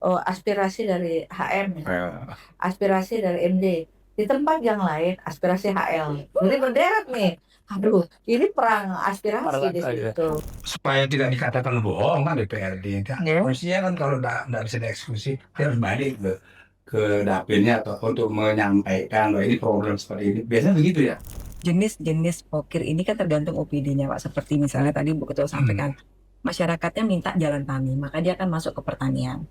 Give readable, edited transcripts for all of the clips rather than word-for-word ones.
aspirasi dari HM misalnya, Eh, aspirasi dari MD. Di tempat yang lain aspirasi HL. Jadi berderet nih. Aduh, ini perang aspirasi di iya. situ. Supaya tidak dikatakan bohong kan DPRD. Ya. Harusnya kan kalau nggak bisa dieksekusi, dia harus balik ke dapilnya atau untuk menyampaikan bahwa ini program seperti ini. Biasanya begitu ya. Jenis-jenis pokir ini kan tergantung OPD-nya, Pak. Seperti misalnya tadi Bu Ketua Hmm. sampaikan, masyarakatnya minta jalan tani, maka dia akan masuk ke pertanian.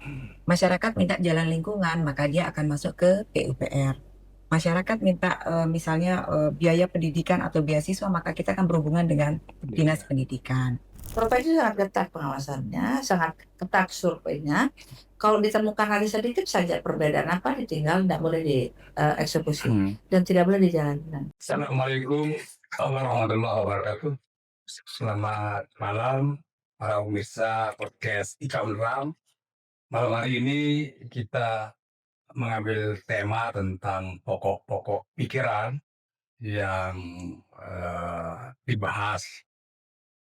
Masyarakat minta jalan lingkungan, maka dia akan masuk ke PUPR. Masyarakat minta misalnya biaya pendidikan atau beasiswa, maka kita akan berhubungan dengan Dinas Pendidikan. Provinsi sangat ketat pengawasannya, sangat ketat surveinya. Kalau ditemukan ada sedikit saja perbedaan apa, ditinggal, tidak boleh dieksekusi dan tidak boleh dijalankan. Assalamualaikum warahmatullahi wabarakatuh. Selamat malam para pemirsa podcast Ika Unram. Malam hari ini kita mengambil tema tentang pokok-pokok pikiran yang dibahas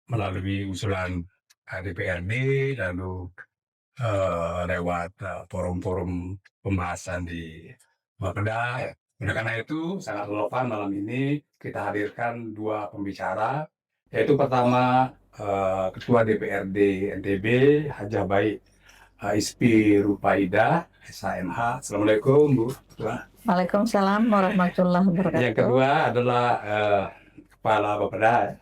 melalui usulan DPRD, lalu lewat forum-forum pembahasan di Bapeda. Oleh karena itu, sangat relevan malam ini kita hadirkan dua pembicara, yaitu pertama Ketua DPRD NTB, Hajah Baik Ispi Rupaida, SHMH. Assalamualaikum, Bu Ketua. Waalaikumsalam warahmatullahi wabarakatuh. Yang kedua adalah Kepala Bapeda,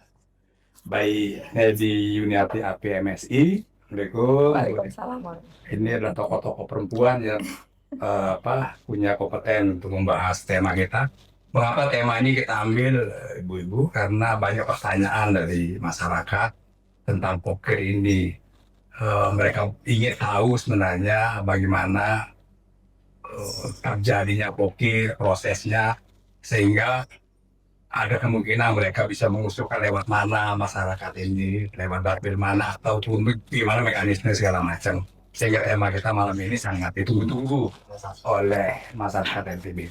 Bayi Nedi Yuniati APMSI. Assalamualaikum. Waalaikumsalam. Ini adalah tokoh-tokoh perempuan yang punya kompeten untuk membahas tema kita. Mengapa tema ini kita ambil, ibu-ibu? Karena banyak pertanyaan dari masyarakat tentang poker ini. Mereka ingin tahu sebenarnya bagaimana terjadinya poker, prosesnya, sehingga ada kemungkinan mereka bisa mengusulkan lewat mana masyarakat ini, lewat dapil mana, ataupun gimana mekanisme segala macam. Sehingga tema kita malam ini sangat ditunggu-tunggu oleh masyarakat NTB.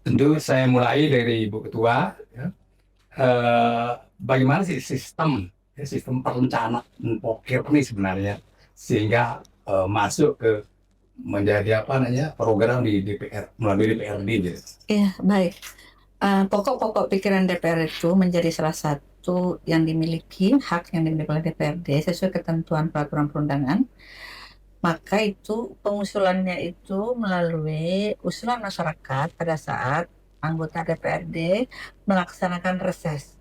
Tentu saya mulai dari Ibu Ketua. Ya. Bagaimana sih sistem perencanaan poker ini sebenarnya sehingga masuk ke menjadi program di DPR melalui DPRD gitu. Iya, baik. Pokok-pokok pikiran DPR itu menjadi salah satu yang dimiliki, hak yang dimiliki oleh DPRD sesuai ketentuan peraturan perundangan. Maka itu pengusulannya itu melalui usulan masyarakat pada saat anggota DPRD melaksanakan reses.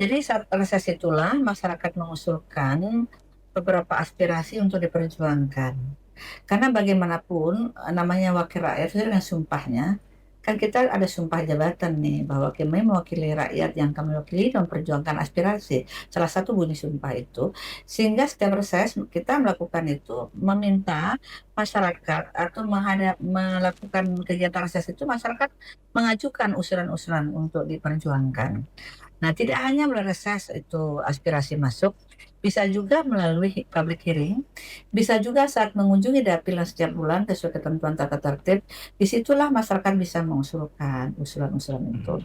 Jadi saat reses itulah masyarakat mengusulkan beberapa aspirasi untuk diperjuangkan. Karena bagaimanapun namanya wakil rakyat itu dengan sumpahnya, kan kita ada sumpah jabatan nih bahwa kami mewakili rakyat yang kami wakili dan memperjuangkan aspirasi. Salah satu bunyi sumpah itu, sehingga setiap reses kita melakukan itu meminta masyarakat atau melakukan kegiatan reses itu masyarakat mengajukan usulan-usulan untuk diperjuangkan. Nah, tidak hanya melalui reses itu aspirasi masuk, bisa juga melalui public hearing, bisa juga saat mengunjungi dapil setiap bulan sesuai ketentuan tata tertib, disitulah masyarakat bisa mengusulkan usulan-usulan itu.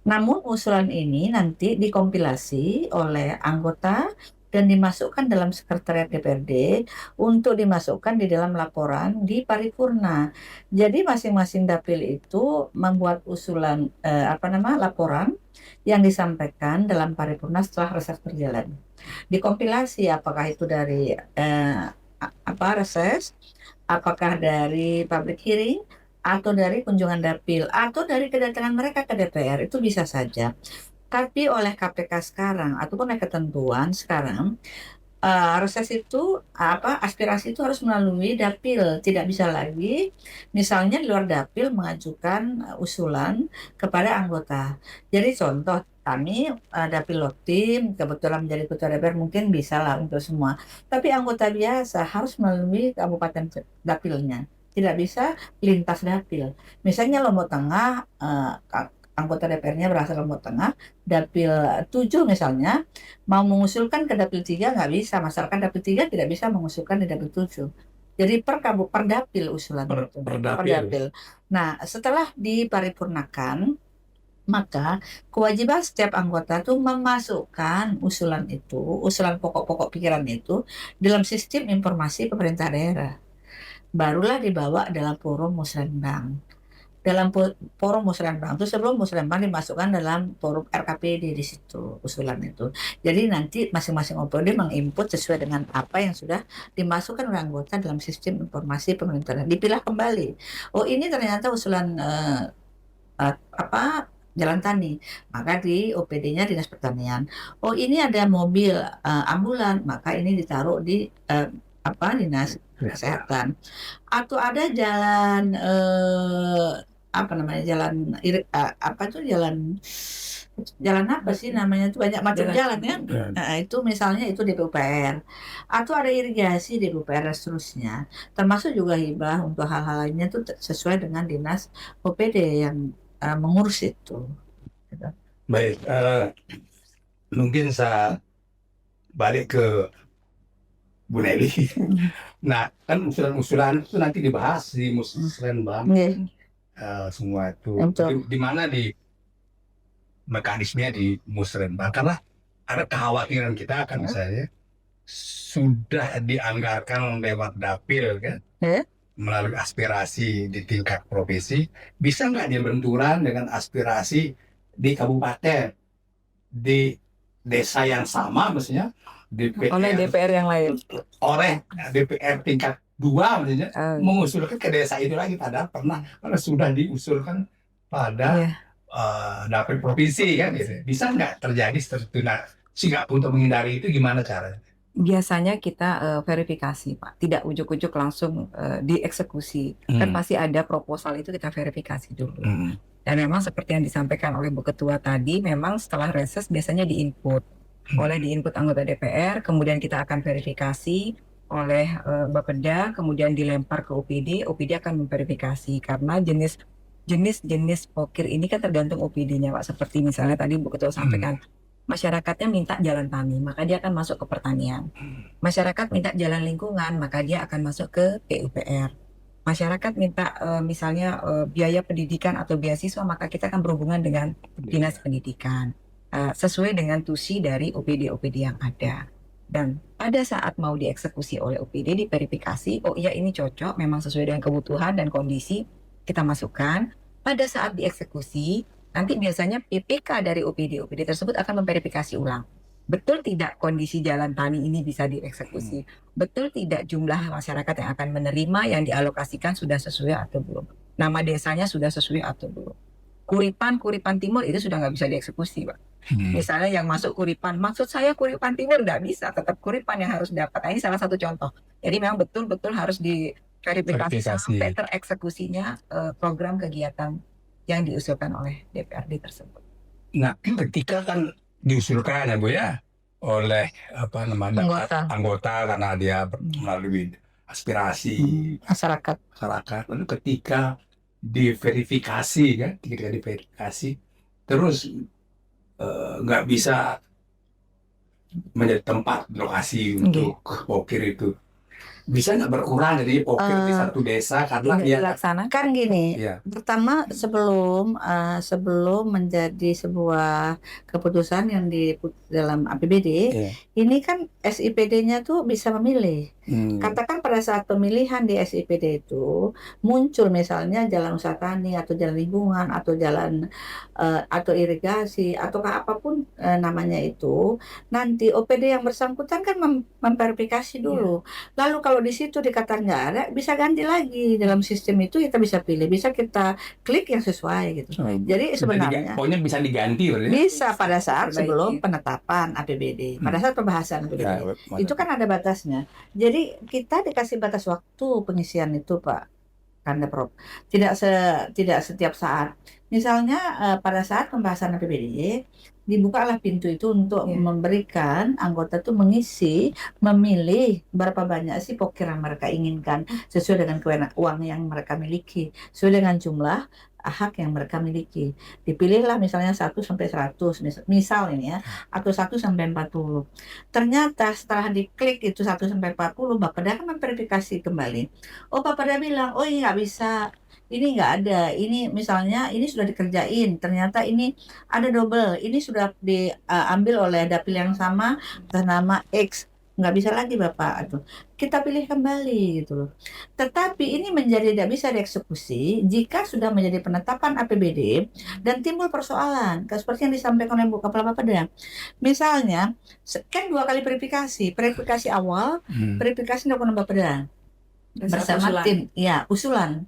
Namun usulan ini nanti dikompilasi oleh anggota dan dimasukkan dalam sekretariat DPRD untuk dimasukkan di dalam laporan di paripurna. Jadi masing-masing dapil itu membuat usulan laporan yang disampaikan dalam paripurna setelah reses berjalan. Dikompilasi apakah itu dari reses, apakah dari public hearing, atau dari kunjungan dapil, atau dari kedatangan mereka ke DPR, itu bisa saja. Tapi oleh KPK sekarang, ataupun oleh ketentuan sekarang, reses itu aspirasi itu harus melalui dapil, tidak bisa lagi misalnya di luar dapil mengajukan usulan kepada anggota. Jadi contoh kami dapil Lotim kebetulan menjadi ketua DPR mungkin bisa lah untuk semua. Tapi anggota biasa harus melalui kabupaten dapilnya. Tidak bisa lintas dapil. Misalnya Lombok Tengah, anggota DPR-nya berasal Lombok Tengah, dapil 7 misalnya, mau mengusulkan ke dapil 3 nggak bisa, masyarakat dapil 3 tidak bisa mengusulkan di dapil 7. Jadi per dapil usulan itu. Per dapil. Nah, setelah diparipurnakan, maka kewajiban setiap anggota itu memasukkan usulan itu, usulan pokok-pokok pikiran itu dalam sistem informasi pemerintah daerah. barulah dibawa dalam forum musrenbang. Dalam forum musrenbang itu, sebelum musrenbang dimasukkan dalam forum RKPD, di situ usulan itu. Jadi nanti masing-masing OPD menginput sesuai dengan apa yang sudah dimasukkan oleh anggota dalam sistem informasi pemerintahan. Dipilah kembali. Oh, ini ternyata usulan Jalan Tani, maka di OPD-nya Dinas Pertanian. Oh, ini ada mobil ambulan, maka ini ditaruh di Dinas Kesehatan. Atau ada jalan jalan apa sih namanya, itu banyak macam jalan ya. Nah, itu misalnya itu di PUPR, atau ada irigasi di PUPR dan seterusnya, termasuk juga hibah untuk hal-hal lainnya itu sesuai dengan dinas OPD yang mengurus itu. Baik, mungkin saya balik ke Bu Nelly. Nah, kan usulan-usulan itu nanti dibahas di musrenbang, semua itu. Di mana di mekanismenya di musrenbang, karena ada kekhawatiran kita kan, misalnya sudah dianggarkan lewat dapil kan, melalui aspirasi di tingkat provinsi, bisa nggak dia benturan dengan aspirasi di kabupaten, di desa yang sama, maksudnya oleh DPR yang lain, oleh DPR tingkat 2 maksudnya, mengusulkan ke desa itu lagi, padahal karena sudah diusulkan pada dapil provinsi kan, gitu. Bisa nggak terjadi seperti itu? Nah, sehingga untuk menghindari itu gimana caranya? Biasanya kita verifikasi, Pak, tidak ujuk-ujuk langsung dieksekusi. Kan pasti ada proposal itu kita verifikasi dulu. Dan memang seperti yang disampaikan oleh Bu Ketua tadi, memang setelah reses biasanya diinput anggota DPR, kemudian kita akan verifikasi oleh Bapeda, kemudian dilempar ke OPD akan memverifikasi, karena jenis pokir ini kan tergantung OPD-nya, Pak. Seperti misalnya tadi Bu Ketua sampaikan, masyarakatnya minta jalan tani, maka dia akan masuk ke pertanian. Masyarakat minta jalan lingkungan, maka dia akan masuk ke PUPR. Masyarakat minta misalnya biaya pendidikan atau beasiswa, maka kita akan berhubungan dengan Dinas Pendidikan. Sesuai dengan tusi dari OPD yang ada. Dan pada saat mau dieksekusi oleh OPD, diverifikasi, oh iya ini cocok, memang sesuai dengan kebutuhan dan kondisi, kita masukkan. Pada saat dieksekusi, nanti biasanya PPK dari OPD tersebut akan memverifikasi ulang. Betul tidak kondisi jalan tani ini bisa dieksekusi? Betul tidak jumlah masyarakat yang akan menerima yang dialokasikan sudah sesuai atau belum? Nama desanya sudah sesuai atau belum? Kuripan Timur itu sudah nggak bisa dieksekusi, Pak. Misalnya yang masuk Kuripan, maksud saya Kuripan Timur nggak bisa, tetap Kuripan yang harus dapat. Nah, ini salah satu contoh. Jadi memang betul-betul harus diverifikasi sampai tereksekusinya program kegiatan yang diusulkan oleh DPRD tersebut. Nah, ketika kan diusulkan ya Bu ya, oleh anggota karena dia melalui aspirasi masyarakat. Lalu ketika diverifikasi kan, terus nggak bisa menjadi tempat lokasi untuk pokir itu, bisa nggak berkurang jadi pokir di satu desa karena dia dilaksanakan gini. Pertama, sebelum menjadi sebuah keputusan yang di dalam APBD, ini kan SIPD-nya tuh bisa memilih. Katakan pada saat pemilihan di SIPD itu muncul misalnya jalan usaha tani atau jalan lingkungan atau jalan atau irigasi ataukah apapun namanya itu, nanti OPD yang bersangkutan kan memverifikasi dulu. Lalu kalau di situ dikatakan nggak ada, bisa ganti lagi dalam sistem itu, kita bisa pilih, bisa kita klik yang sesuai gitu. Jadi sebenarnya pokoknya bisa diganti, bisa pada saat sebelum penetapan APBD, pada saat pembahasan APBD itu kan ada batasnya. Jadi kita dikasih batas waktu pengisian itu, Pak Kandeprop. Tidak setiap saat. Misalnya pada saat pembahasan APBD dibukalah pintu itu untuk memberikan anggota itu memilih berapa banyak sih pokir yang mereka inginkan sesuai dengan uang yang mereka miliki, sesuai dengan jumlah hak yang mereka miliki. Dipilihlah misalnya 1 sampai 100 misal ini ya, atau 1 sampai 40. Ternyata setelah diklik itu 1 sampai 40, Bapeda kan memverifikasi kembali. Oh, Bapeda bilang, oh ini nggak bisa, ini nggak ada, ini misalnya ini sudah dikerjain, ternyata ini ada double, ini sudah diambil oleh dapil yang sama atas nama X. nggak bisa lagi Bapak, aduh, kita pilih kembali gitu loh. Tetapi ini menjadi tidak bisa dieksekusi jika sudah menjadi penetapan APBD dan timbul persoalan, seperti yang disampaikan oleh Bu Kepala Bapeda. Misalnya, kan 2 kali verifikasi, verifikasi awal, verifikasi dokumen Bapeda Dan satu bersama usulan. tim, ya usulan.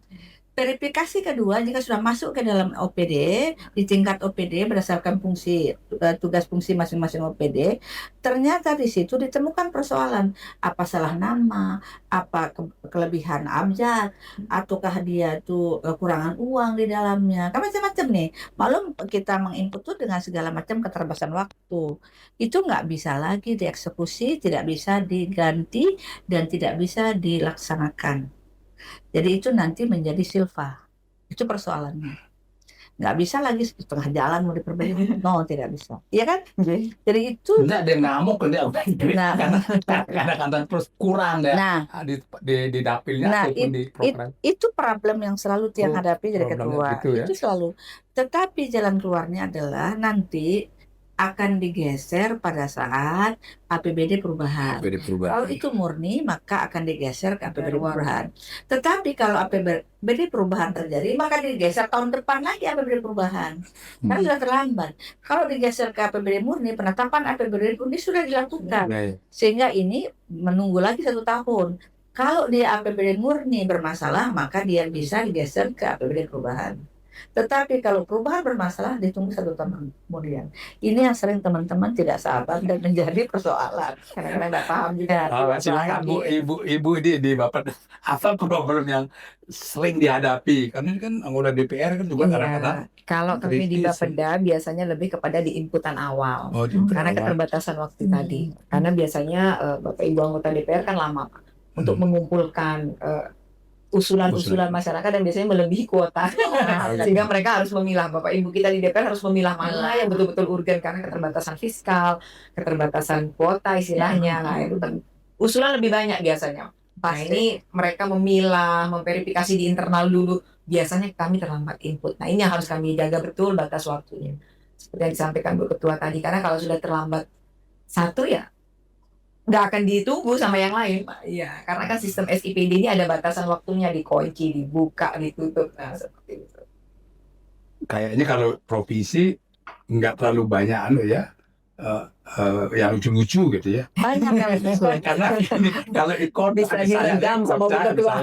Verifikasi kedua jika sudah masuk ke dalam OPD di tingkat OPD berdasarkan fungsi tugas fungsi masing-masing OPD, ternyata di situ ditemukan persoalan apa salah nama, apa kelebihan abjad, ataukah dia tuh kekurangan uang di dalamnya, kan macam-macam nih. Malum kita menginput tuh dengan segala macam keterbatasan waktu. Itu nggak bisa lagi dieksekusi, tidak bisa diganti dan tidak bisa dilaksanakan. Jadi itu nanti menjadi silva. Itu persoalannya. Nggak bisa lagi setengah jalan mau diperbaiki. No, tidak bisa. Iya kan? Jadi itu. Enggak, dia ngamuk dia Nah. kadang-kadang terus kurang deh Nah, di dapilnya nah ataupun di program. itu problem yang selalu tiang hadapi dari Problemnya ketua. gitu ya. Itu selalu. Tetapi jalan keluarnya adalah nanti akan digeser pada saat APBD perubahan. Beda perubahan. Kalau itu murni, maka akan digeser ke APBD perubahan. Tetapi kalau APBD perubahan terjadi, maka digeser tahun depan lagi APBD perubahan. Karena sudah terlambat. Kalau digeser ke APBD murni, penetapan APBD murni sudah dilakukan. Sehingga ini menunggu lagi 1 tahun. Kalau dia APBD murni bermasalah, maka dia bisa digeser ke APBD perubahan. Tetapi kalau perubahan bermasalah, ditunggu 1 tahun kemudian. Ini yang sering teman-teman tidak sabar dan menjadi persoalan. Karena nggak paham juga. Silakan Bu, ibu di Bapak, apa problem yang sering dihadapi? Karena ini kan anggota DPR kan juga kadang-kadang. Kalau kami di kritis. Bapeda biasanya lebih kepada di inputan awal. Oh, di input Karena awal. keterbatasan waktu tadi. Karena biasanya Bapak Ibu anggota DPR kan lama Pak, untuk mengumpulkan usulan-usulan masyarakat dan biasanya melebihi kuota. Sehingga mereka harus memilah, Bapak Ibu kita di DPR harus memilah mana yang betul-betul urgen karena keterbatasan fiskal, keterbatasan kuota istilahnya. Nah, itu kan usulan lebih banyak biasanya. Nah, ini mereka memilah, memverifikasi di internal dulu. Biasanya kami terlambat input. Nah, ini yang harus kami jaga betul batas waktunya. Seperti yang disampaikan Bu Ketua tadi, karena kalau sudah terlambat satu ya nggak akan ditunggu sama yang lain, Pak. Iya, karena kan sistem SIPD ini ada batasan waktunya, dikunci, dibuka, ditutup. Nah, seperti itu. Kayaknya kalau provinsi nggak terlalu banyak yang lucu-lucu gitu ya. Banyak yang Karena kalau ikut Bisa diredam sama Bu Ketua.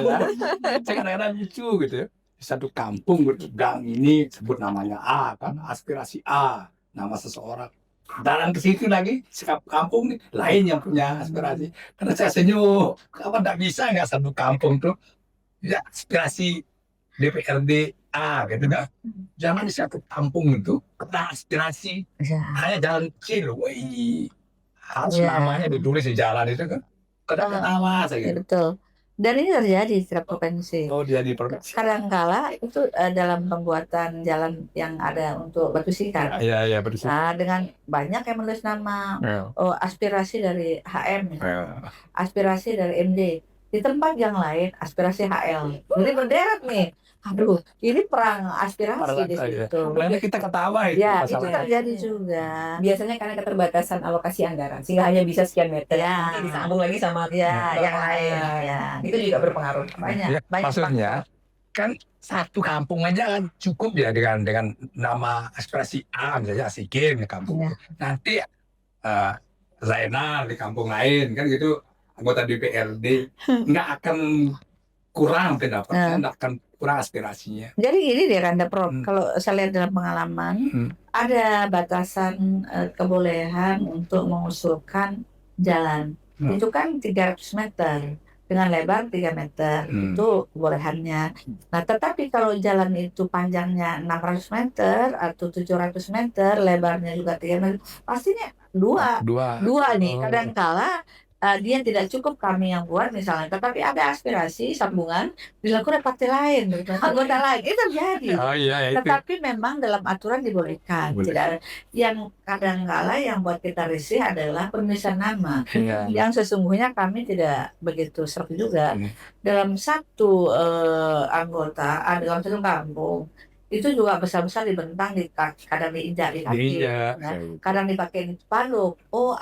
saya kadang-kadang lucu gitu ya. Di satu kampung gang ini sebut namanya A kan, aspirasi A, nama seseorang. Dalam ke situ lagi, kampung nih lain yang punya aspirasi. Karena saya senyum, apa nggak bisa nggak satu kampung tuh ya aspirasi DPRD A gitu kan. Jangan di satu kampung itu kena aspirasi hanya jalan kecil, wih harus namanya ditulis di jalan itu kan. Ketawa saya gitu. Betul. Dan ini terjadi di setiap provinsi. Oh, dia di provinsi. Kadangkala itu dalam pembuatan jalan yang ada untuk batu sikat. Iya, betul. Nah, dengan banyak yang menulis nama, aspirasi dari HM, aspirasi dari MD. Di tempat yang lain aspirasi HL. Jadi berderet nih. Aduh, ini perang aspirasi di situ. Karena kita ketawa itu. Ya, itu terjadi juga. Biasanya karena keterbatasan alokasi anggaran, sehingga hanya bisa sekian meter. Ya. Nanti disambung lagi sama yang lain. Ya. Itu juga berpengaruh. Banyak. Maksudnya kan satu kampung aja kan cukup ya dengan nama aspirasi A misalnya Asikin di kampung. Ya. Nanti Zainal di kampung lain kan gitu, anggota DPRD nggak akan kurang pendapatnya, nggak akan kurang aspirasinya. Jadi gini deh Kanda Prof, kalau saya lihat dalam pengalaman ada batasan kebolehan untuk mengusulkan jalan. Itu kan 300 meter dengan lebar 3 meter, itu kebolehannya. Nah, tetapi kalau jalan itu panjangnya 600 meter atau 700 meter, lebarnya juga 3 meter, pastinya dua nih. Kadangkala dia tidak cukup kami yang buat misalnya, tetapi ada aspirasi sambungan dilakukan partai lain, anggota lain, itu terjadi. Tetapi memang dalam aturan dibolehkan. Tidak, yang kadangkala yang buat kita risih adalah penulisan nama. Yang sesungguhnya kami tidak begitu serak juga. Dalam satu anggota, dalam satu kampung itu juga besar-besar dibentang di kadang diinjak di kaki. Iya. Nah, kadang dipakai di spanduk. Oh,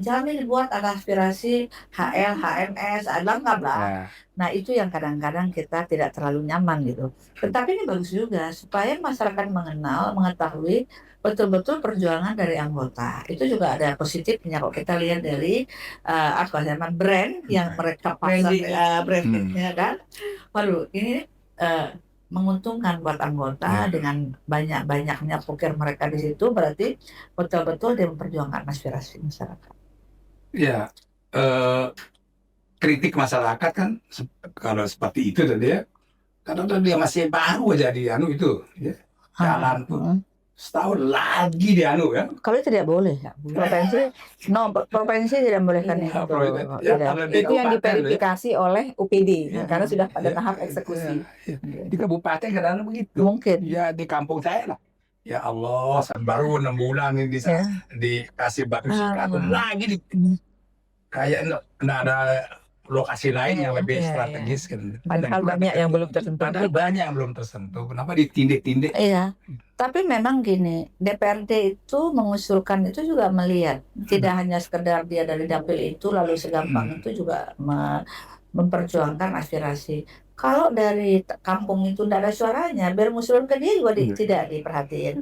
jamin dibuat ada aspirasi HL, HMS, ada nggak lah. Nah, Nah, itu yang kadang-kadang kita tidak terlalu nyaman gitu. Tetapi ini bagus juga supaya masyarakat mengenal, mengetahui betul-betul perjuangan dari anggota. Itu juga ada positifnya kalau kita lihat dari apa namanya brand yang mereka pasang, brandingnya kan. Waduh, ini eh, menguntungkan buat anggota dengan banyak-banyaknya pokir mereka di situ, berarti betul-betul dia memperjuangkan aspirasi masyarakat. ya, eh, kritik masyarakat kan kalau seperti itu tadi ya, karena dia masih baru aja di anu itu, ya, jalan tuh setahun lagi di anu ya. Kalau itu tidak boleh, provinsi tidak bolehkan Iya. itu. Ya, Tidak. kalau di Itu yang kabupaten, diverifikasi oleh UPD Ya. karena sudah pada Ya. tahap eksekusi. Ya. Di kabupaten kadang begitu. Mungkin. Ya di kampung saya lah. Ya Allah, baru 6 bulan ini Ya. dikasih batu sikat lagi kayak nggak ada lokasi lain yang lebih Iya, strategis kan. Padahal banyak yang belum tersentuh. Padahal banyak yang belum tersentuh. Kenapa ditindik-tindik? Iya, tapi memang gini, DPRD itu mengusulkan itu juga melihat, tidak hanya sekedar dia dari dapil itu lalu segampang itu juga memperjuangkan aspirasi. Kalau dari kampung itu tidak ada suaranya, biar ngusulin ke dia juga tidak diperhatiin.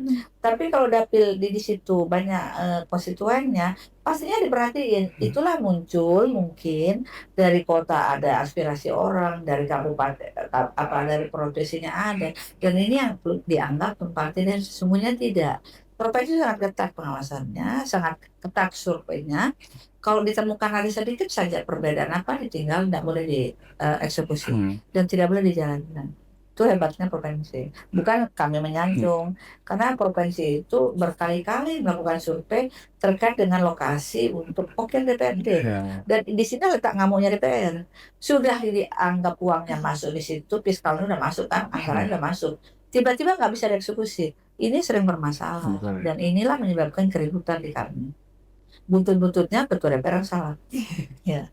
Tapi kalau dapil di situ banyak konstituennya, pastinya diperhatiin. Itulah muncul mungkin dari kota ada aspirasi orang, dari kabupaten dari provinsinya ada. Dan ini yang dianggap tempatnya dan sesungguhnya tidak. Provinsi sangat ketat pengawasannya, sangat ketat surveinya. Kalau ditemukan ada sedikit saja perbedaan apa, ditinggal, tidak boleh dieksekusi dan tidak boleh dijalankan. Itu hebatnya provinsi. Bukan kami menyanjung, karena provinsi itu berkali-kali melakukan survei terkait dengan lokasi untuk pokir DPRD. Dan di sini letak ngamuknya DPR. Sudah dianggap uangnya masuk di situ, fiskalnya udah masuk kan, anggarannya udah masuk. Tiba-tiba nggak bisa dieksekusi. Ini sering bermasalah. Dan inilah menyebabkan keributan di kami. Buntut-buntutnya ketua DPR yang salah. Ya.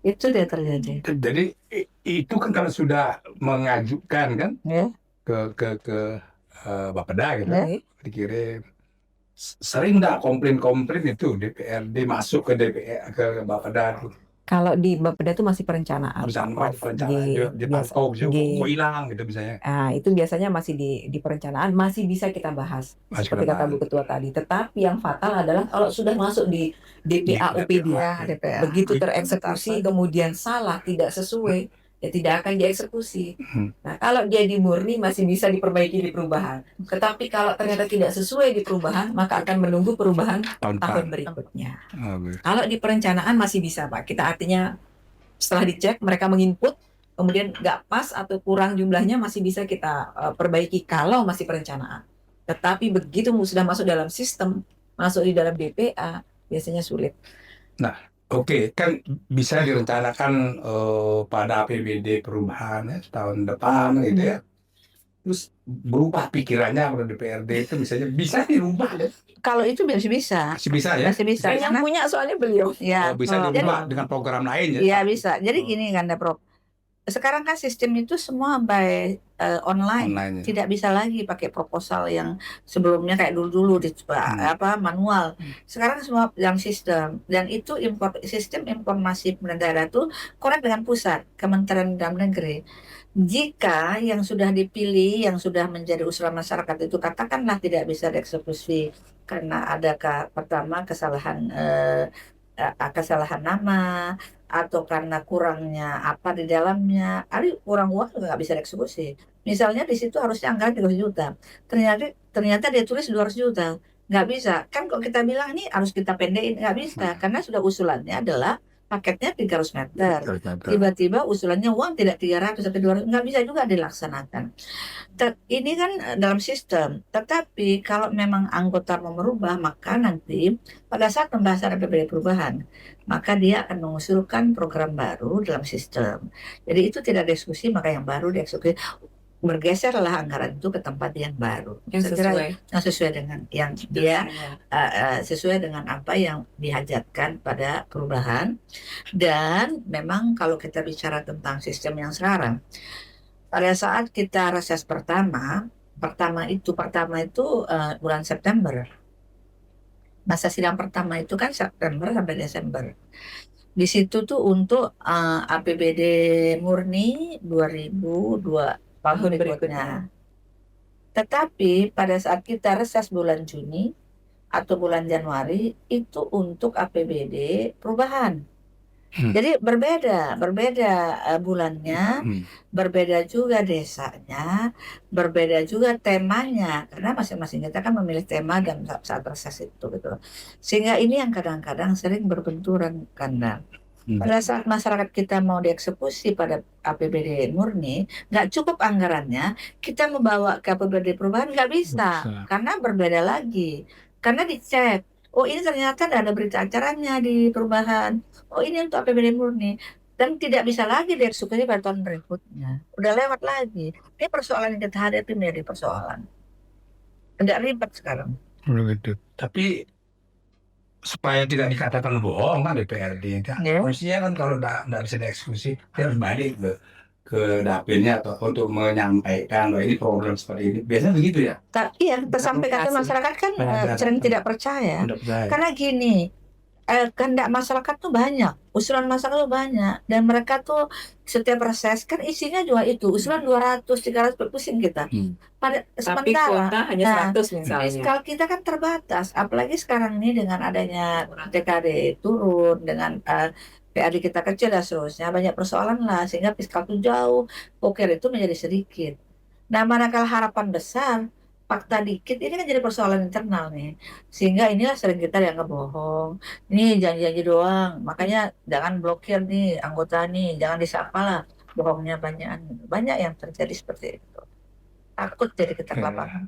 Itu dia terjadi. Jadi itu kan kalau sudah mengajukan kan Ya. ke Bapeda gitu, Ya. dikirim. Sering nggak komplain itu DPRD masuk ke DPR ke Bapeda tuh. Kalau di Bapeda itu masih perencanaan. Perencanaan di pantau kok hilang gitu misalnya. Nah, itu biasanya masih di perencanaan, masih bisa kita bahas seperti kata Bu Ketua tadi. Tetapi yang fatal adalah kalau sudah masuk di DPA UPD, begitu tereksekusi kemudian salah, tidak sesuai, ya tidak akan dieksekusi. Nah, kalau dia di murni masih bisa diperbaiki di perubahan. Tetapi kalau ternyata tidak sesuai di perubahan, maka akan menunggu perubahan tahun berikutnya. Kalau di perencanaan masih bisa, Pak. Kita artinya setelah dicek mereka menginput, kemudian nggak pas atau kurang jumlahnya masih bisa kita perbaiki kalau masih perencanaan. Tetapi begitu sudah masuk dalam sistem, masuk di dalam DPA, biasanya sulit. Nah, oke, kan bisa direncanakan pada APBD perubahan ya, tahun depan gitu ya. Terus berubah pikirannya pada DPRD itu misalnya bisa dirubah ya. Kalau itu masih bisa. Masih bisa ya? Masih bisa. Yang punya soalnya beliau. Ya. Bisa dirubah dengan program lain ya? Iya bisa. Jadi gini kan, Prof. Sekarang kan sistem itu semua by online. Tidak bisa lagi pakai proposal yang sebelumnya kayak dulu-dulu manual. Sekarang semua yang sistem, dan itu sistem informasi daerah itu korek dengan pusat, Kementerian Dalam Negeri. Jika yang sudah dipilih, yang sudah menjadi usulan masyarakat itu katakanlah tidak bisa dieksekusi karena ada pertama kesalahan nama, atau karena kurangnya apa di dalamnya, kurang uang juga nggak bisa dieksekusi. Misalnya di situ harusnya anggaran 300 juta, ternyata dia tulis 200 juta, nggak bisa. Kan kalau kita bilang ini harus kita pendekin, nggak bisa, karena sudah usulannya adalah paketnya 300 meter. Tiba-tiba usulannya uang tidak 300 sampai 200, nggak bisa juga dilaksanakan. Ini kan dalam sistem. Tetapi kalau memang anggota mau merubah, maka nanti pada saat pembahasan APBD perubahan, maka dia akan mengusulkan program baru dalam sistem. Jadi itu tidak diskusi, maka yang baru dieksekusi. Bergeserlah anggaran itu ke tempat yang baru, yang sesuai dengan yang dia sesuai dengan apa yang dihajatkan pada perubahan. Dan memang kalau kita bicara tentang sistem yang sekarang, pada saat kita reses pertama pertama itu bulan September. Masa sidang pertama itu kan September sampai Desember. Di situ tuh untuk APBD murni 2002 tahun berikutnya. Tetapi pada saat kita reses bulan Juni atau bulan Januari itu untuk APBD perubahan. Jadi berbeda bulannya, berbeda juga desanya, berbeda juga temanya, karena masing-masing kita kan memilih tema dan saat reses itu gitu. Sehingga ini yang kadang-kadang sering berbenturan karena pada saat masyarakat kita mau dieksekusi pada APBD murni, nggak cukup anggarannya, kita membawa ke APBD perubahan nggak bisa, karena berbeda lagi. Karena dicek, oh ini ternyata ada berita acaranya di perubahan, oh ini untuk APBD murni, dan tidak bisa lagi dieksekusi pada tahun berikutnya. Udah lewat lagi. Ini persoalan yang kita hadapi menjadi persoalan. Agak ribet sekarang. Begitu. Tapi supaya tidak dikatakan bohong kan DPRD, Ya. harusnya kan kalau nggak bisa dieksekusi, dia harus balik ke dapilnya atau untuk menyampaikan bahwa ini program seperti ini. Biasanya begitu ya. Iya, tersampaikan ke masyarakat kan sering tidak percaya. Tidak percaya. Karena gini, kehendak masyarakat tuh banyak, usulan masyarakat tuh banyak, dan mereka tuh setiap reses kan isinya juga itu, usulan 200, 300 pusing kita. Pada Tapi sementara kuota hanya 100 misalnya. fiskal kita kan terbatas, apalagi sekarang ini dengan adanya TKD turun, dengan PAD kita kecil dan seterusnya, banyak persoalan lah, sehingga fiskal tuh jauh, pokir itu menjadi sedikit. Nah, manakala harapan besar, fakta dikit, ini kan jadi persoalan internal nih. Sehingga inilah sering kita dianggap bohong. Ini janji-janji doang, makanya jangan blokir nih anggota nih, jangan disapa lah. Bohongnya banyak yang terjadi seperti itu. Takut jadi kita ke lapangan.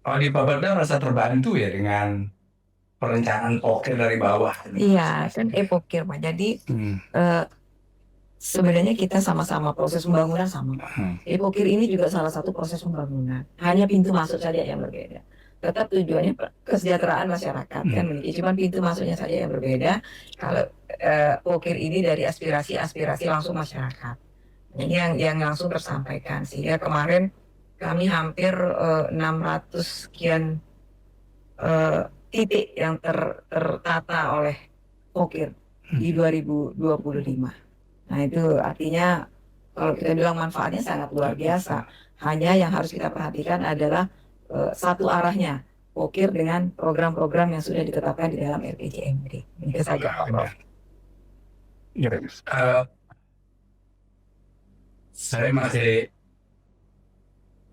Oh, di Babada merasa terbantu ya dengan perencanaan pokir dari bawah. Iya, kan epokir Pak. Jadi sebenarnya kita sama-sama proses pembangunan sama. Epokir ini juga salah satu proses pembangunan. Hanya pintu masuk saja yang berbeda. Tetap tujuannya kesejahteraan masyarakat kan begitu. Cuma pintu masuknya saja yang berbeda. Kalau pokir ini dari aspirasi langsung masyarakat. Ini yang langsung tersampaikan. Sehingga kemarin kami hampir 600 sekian titik yang tertata oleh pokir di 2025. Nah itu artinya kalau kita bilang manfaatnya sangat luar biasa. Hanya yang harus kita perhatikan adalah satu arahnya, pokir dengan program-program yang sudah ditetapkan di dalam RPJMD. Itu saja Pak Prof. Saya masih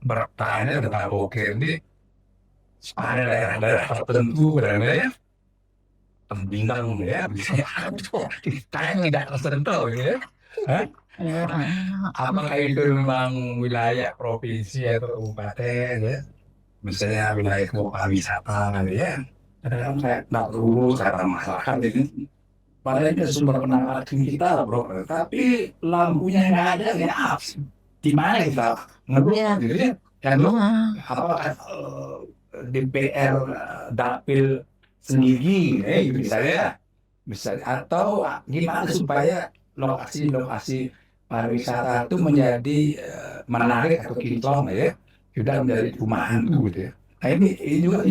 bertanya tentang pokir ini. Ada daerah-daerah tertentu ya, bintang ya, misalnya tidak tersentuh ya. Apakah itu memang wilayah provinsi atau kabupaten ya? Misalnya wilayah kota wisata ya. Kadang-kadang saya tak tahu cara masyarakat ini. Padahal ini sumber penanganan kita bro, tapi lampunya nggak ada ya. Di mana kita ngeluh gitu ya? Kan apakah DPR dapil sendiri gitu misalnya atau gimana supaya lokasi-lokasi pariwisata itu menjadi menarik atau kinclong ya, sudah menjadi rumahan gitu ya. Nah ini juga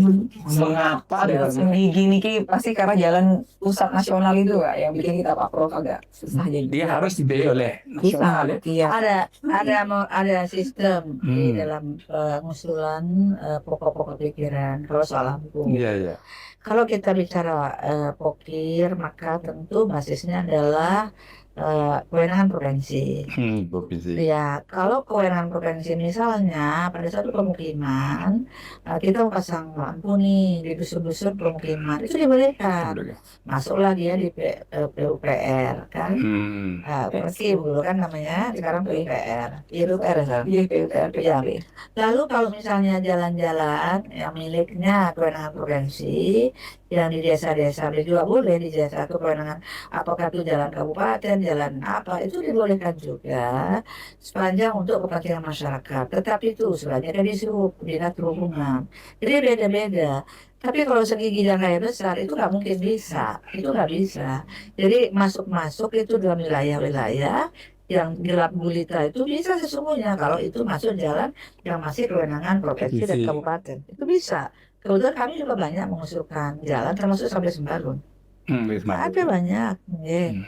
mengapa gini pasti karena jalan pusat nasional itu Kak, yang bikin kita Pak Prof agak susah jadi. dia harus dibiayai oleh nasional ya. Ada sistem di dalam pengusulan pokok-pokok pikiran kalau soal hukum. Iya. Kalau kita bicara pokir, maka tentu basisnya adalah kewenangan provinsi. Ya, kalau kewenangan provinsi misalnya pada suatu pemukiman kita mau pasang lampu nih di dusun-dusun pemukiman, itu dibolehkan. Masuklah dia di PUPR kan. Persi dulu kan namanya, sekarang PUPR. PUPR. Lalu kalau misalnya jalan-jalan yang miliknya kewenangan provinsi, yang di desa-desa juga boleh di desa itu kewenangan, apakah itu jalan kabupaten, jalan apa, itu dibolehkan juga sepanjang untuk kepentingan masyarakat. Tetapi itu sebenarnya kan disuruh dinas perhubungan. Jadi beda-beda. Tapi kalau segi gidang raya besar itu nggak mungkin bisa, itu nggak bisa. Jadi masuk-masuk itu dalam wilayah-wilayah yang gelap gulita itu bisa sesungguhnya kalau itu masuk jalan yang masih kewenangan provinsi dan Provinsi. kabupaten. Itu bisa. Kebetulan kami juga banyak mengusulkan jalan termasuk sampai Sembalun. Ada banyak. Hmm.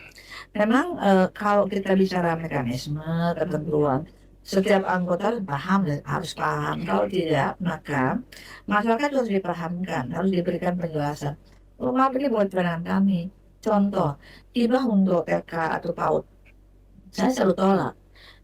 Memang kalau kita bicara mekanisme, ketentuan, setiap anggota harus paham. Kalau tidak, maka masyarakat harus dipahamkan, harus diberikan penjelasan. Oh, maaf, ini bukan kewenangan kami. Contoh, hibah untuk TK atau PAUD. Saya selalu tolak.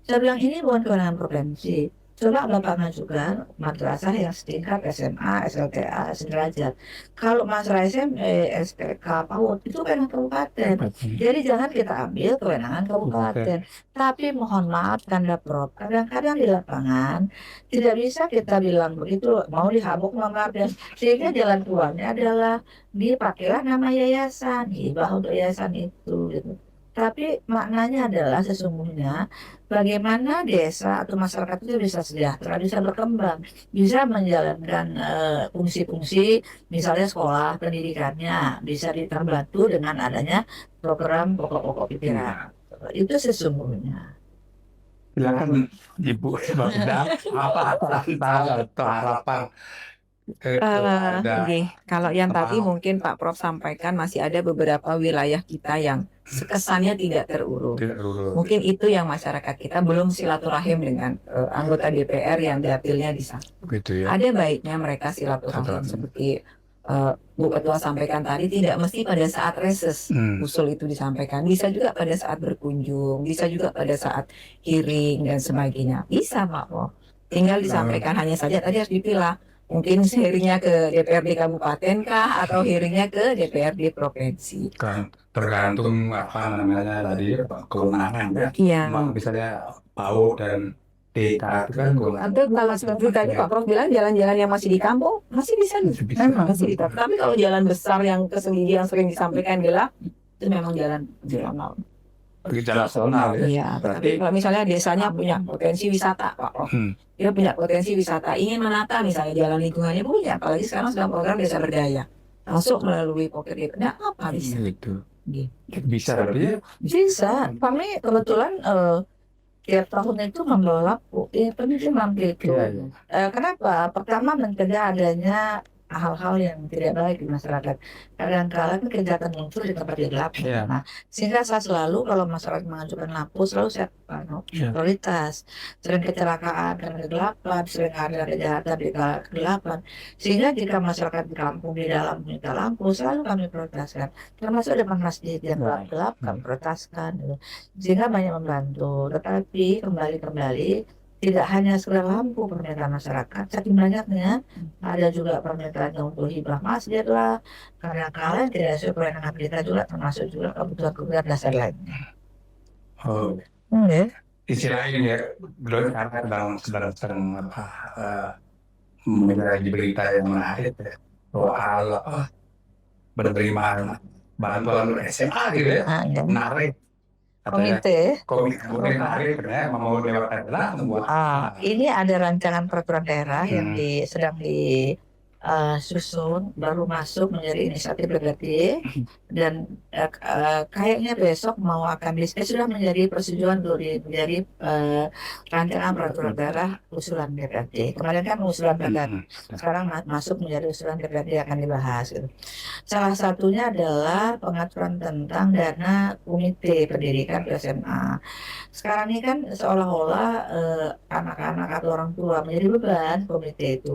Saya bilang ini bukan kewenangan provinsi. Coba Bapak ngajukan madrasah yang setingkat SMA, SLTA, sederajat. Kalau masalah STK, PAUD, itu kewenangan kabupaten. Jadi jangan kita ambil kewenangan kabupaten. Tapi mohon maaf tanda prop. Kadang-kadang di lapangan tidak bisa kita bilang begitu mau dihabuk dan sehingga jalan keluarnya adalah dipakailah nama yayasan, hibah untuk yayasan itu gitu. Tapi maknanya adalah sesungguhnya bagaimana desa atau masyarakat itu bisa sejahtera, bisa berkembang, bisa menjalankan fungsi-fungsi misalnya sekolah, pendidikannya bisa terbantu dengan adanya program pokok-pokok pikiran. Itu sesungguhnya. Silakan Ibu Bagda, apa harapan Oke, kalau yang tadi mungkin Pak Prof sampaikan masih ada beberapa wilayah kita yang kesannya tidak terurus. Mungkin itu yang masyarakat kita belum silaturahim dengan anggota DPR yang dapilnya di sana. gitu ya. Ada baiknya mereka silaturahim seperti Bu Ketua sampaikan tadi, tidak mesti pada saat reses usul itu disampaikan, bisa juga pada saat berkunjung, bisa juga pada saat hearing dan sebagainya. Bisa Pak Prof. Tinggal disampaikan, hanya saja tadi harus dipilah. Mungkin hearingnya ke DPRD kabupaten kah atau hearingnya ke DPRD provinsi. Kan tergantung apa namanya tadi kewenangan ya. Iya. Misalnya PAUD dan DK itu kan kewenangan. Atau kalau seperti tadi Pak Prof bilang jalan-jalan yang masih di kampung masih bisa. Masih bisa. Tapi kalau jalan besar yang yang sering disampaikan gelap itu memang jalan nasional. Jalan nasional ya. Iya. Tapi kalau misalnya desanya punya potensi wisata Pak Prof. Dia punya potensi wisata, ingin menata misalnya jalan lingkungannya punya, apalagi sekarang sedang program desa berdaya, masuk melalui pocket DP, nah apa bisa? Gitu. Gitu. Bisa berarti. Bisa. Kami kebetulan tiap tahun itu membawa lampu. Kami mampir itu. Kenapa? Pertama mencegah adanya hal-hal yang tidak baik di masyarakat. Kadang-kadang kejahatan muncul di tempat yang gelap. Nah, sehingga saya selalu kalau masyarakat mengajukan lampu selalu saya prioritas. Sering kecelakaan karena kegelapan, sering ada kejahatan di kegelapan. Sehingga jika masyarakat di kampung di dalam minta lampu selalu kami prioritaskan. Termasuk depan masjid yang gelap kami prioritaskan. Sehingga banyak membantu. Tetapi kembali tidak hanya sekedar lampu permintaan masyarakat, saking banyaknya ada juga permintaan untuk hibah masjid lah, kadang-kadang tidak sesuai kewenangan kita juga, termasuk juga kebutuhan dasar lainnya. Istilahnya ya, belum karena sedang mengenai berita yang menarik ya, soal menerima bantuan SMA gitu ya, menarik. Komite menarik ya, mau lewat daerah membuat. Ini ada rancangan peraturan daerah yang sedang disusun, baru masuk menjadi inisiatif legislatif dan kayaknya besok mau akan sudah menjadi persetujuan dulu menjadi rancangan peraturan daerah usulan DPRD. Kemarin kan usulan DPRD, sekarang masuk menjadi usulan DPRD akan dibahas. Gitu. Salah satunya adalah pengaturan tentang dana komite pendidikan SMA. Sekarang ini kan seolah-olah anak-anak atau orang tua menjadi beban komite itu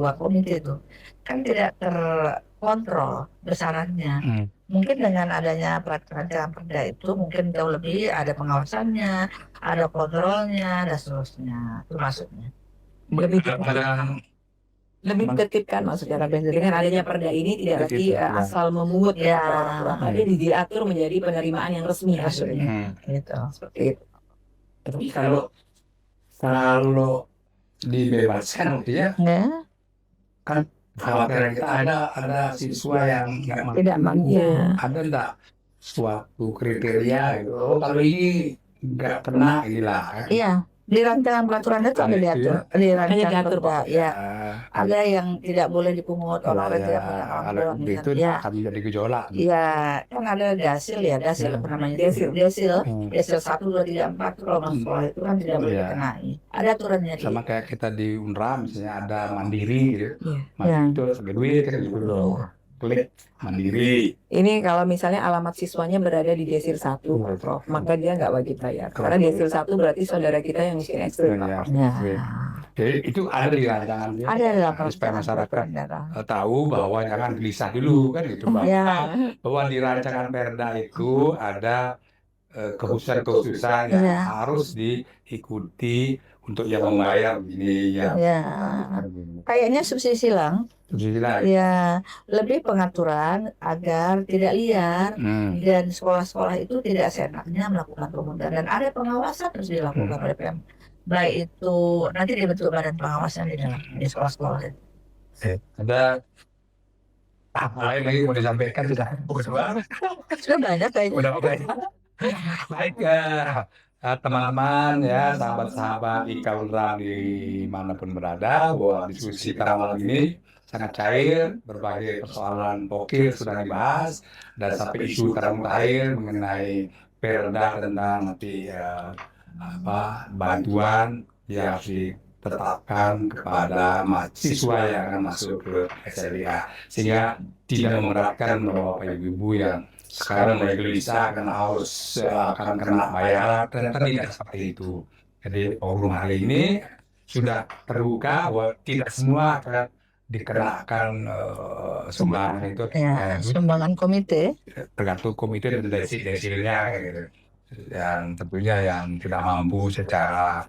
kan tidak terkontrol besarannya. Mungkin dengan adanya rancangan perda itu mungkin jauh lebih ada pengawasannya, ada kontrolnya dan seterusnya. Itu maksudnya. Lebih tertibkan maksudnya dengan adanya perda ini tidak lagi asal memungut tapi diatur menjadi penerimaan yang resmi maksudnya. Gitu. Seperti itu. Tapi kalau dibebaskan ya, kan khawatir kita ada siswa yang tidak mampu. Ada enggak suatu kriteria gitu, kalau ini nggak kena gila. Iya, Di rancangan peraturan itu ada diatur, di rancangan diatur, perda, ya. Ah, Ada yang tidak boleh dipungut orang-orang tidak punya kalau kemampuan. itu Ya, akan jadi gejolak. iya, kan ada dasil ya, dasil apa namanya? Desil, Hmm. desil 1, 2, 3, 4 kalau masuk sekolah itu kan tidak boleh Iya. dikenai. Ada aturannya di. Sama kayak kita di UNRWA misalnya ada mandiri gitu. Iya. Mandiri itu sebagai duit kan gitu. Klik mandiri. Ini kalau misalnya alamat siswanya berada di Desil 1, Prof, maka dia nggak wajib bayar. Karena Desil 1 berarti saudara kita yang miskin ekstrim. Ya. Ya. Jadi itu ada di rancangan dia. Ada dalam Supaya masyarakat peraturan daerah. tahu bahwa jangan gelisah dulu kan gitu Bang. Ya, Bahwa di rancangan Perda itu ada kekhususan-kekhususan yang Iya. harus diikuti untuk yang membayar ini ya. ya. Kayaknya subsidi silang. Subsidi. Ya, lebih pengaturan agar tidak liar dan sekolah-sekolah itu tidak seenaknya melakukan pemungutan dan ada pengawasan terus dilakukan oleh PM. Baik itu nanti dibentuk badan pengawasan di dalam di sekolah-sekolah itu. Ada apa lain lagi mau disampaikan sudah bagus banget. Sudah banyak kayaknya. Udah oke. Baik teman-teman ya sahabat-sahabat Ika Unra dimanapun berada, bahwa diskusi kita malam ini sangat cair, berbagai persoalan pokil sudah dibahas dan sampai isu tarung air mengenai perda tentang nanti bantuan yang harus ditetapkan kepada mahasiswa yang akan masuk ke SLIA, sehingga tidak memberatkan bapak ibu yang sekarang mulai gelisah karena harus akan kena bayar, ternyata tidak seperti itu. Jadi forum hari ini sudah terbuka bahwa tidak semua akan dikenakan sumbangan itu, Ya, sumbangan komite. tergantung komite dan desilnya gitu. Dan tentunya yang tidak mampu secara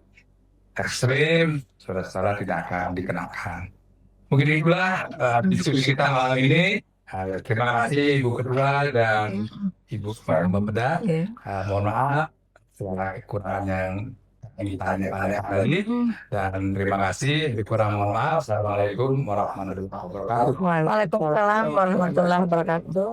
ekstrim, saudara-saudara tidak akan dikenakan. Mungkin itulah diskusi kita malam ini. Terima kasih Ibu Ketua dan Ibu Kepala Bapeda. Mohon maaf segala kekurangan yang ditanya tadi, dan terima kasih. Lebih kurang mohon maaf. Assalamualaikum warahmatullahi wabarakatuh. Waalaikumsalam warahmatullahi wabarakatuh.